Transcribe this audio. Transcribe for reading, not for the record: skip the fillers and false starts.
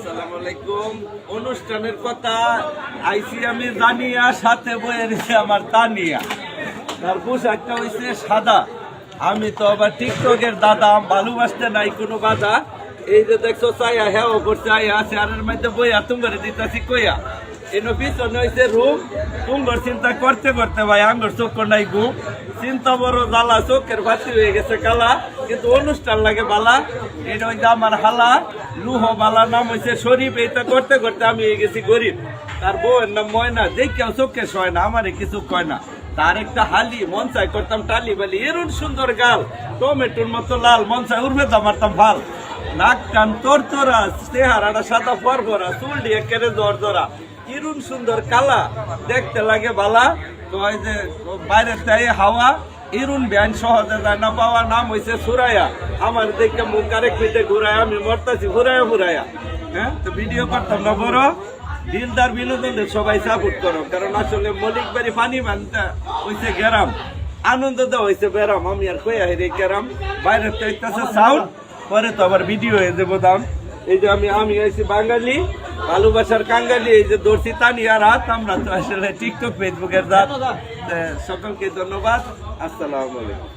আসসালামু আলাইকুম। অনুষ্ঠানের কথা আইসি আমি জানিয়া, সাথে বয়ে রয়েছে আমার তানিয়া। তার পোশাকটা হয়েছে সাদা। আমি তো আবার টিকটকের দাদা, ভালোবাসতে নাই কোনো বাধা। এই যে দেখছো চাইয়া হ্যাঁ করছে, আইয়া চেয়ারের মধ্যে বইয়া তুঙ্গরে দিতেছি কইয়া। এনো পিছনে হয়েছে রুম। তুঙ্গর চিন্তা করতে করতে ভাই আঙ্গর চোখ নাই ঘুম। চিন্তা বড় জ্বালা, চোখের বাতি হয়ে গেছে কালা, কিন্তু অনুষ্ঠান লাগে বালা। এটা হইতে আমার হালা লুহ বালা, নাম হয়েছে শরীফ। এইটা করতে করতে আমি হয়ে গেছি গরিব। তার বউয়ের নাম ময়না, দেখেও চোখে সয় না, আমারে কিছু কয় না। তার একটা হালি মন চাই করতাম টালি বালি, এরুন সুন্দর গাল টমেটোর মতো লাল, মন চাই উর্বে মারতাম ভাল। নাক কান তোর তোরা, চেহারাটা সাদা ফরফরা, চুল দিয়ে কেড়ে জোর জোরা, ইরুন সুন্দর কালা, দেখতে লাগে বালা। তো ওই যে বাইরের তাই হাওয়া, ইরুন ব্যান সহজে যায় না পাওয়া। নাম হয়েছে সুরাইয়া। আমার দেখে মুখ আরেক পিঠে ঘুরায়, আমি মরতাছি ঘুরাইয়া ঘুরাইয়া। হ্যাঁ, তো ভিডিও করতাম না বড়। দিলদার বিনোদনের সবাই সাপোর্ট করো, কারণ আসলে মলিক বাড়ি পানি মানটা হয়েছে গ্যারাম, আনন্দ দেওয়া হয়েছে বেরাম। আমি আর কইয়া হেরে গ্যারাম, বাইরের তো একটা সাউন্ড, পরে তো আবার ভিডিও হয়ে যাবো দাম। এই যে আমি হয়েছি বাঙালি, ভালোবাসার কাঙ্গালি। এই যে দর্শি তানিয়ার হাত, আমরা তো আসলে টিকটক ফেসবুকের জাত। সকলকে ধন্যবাদ। আসসালামু আলাইকুম।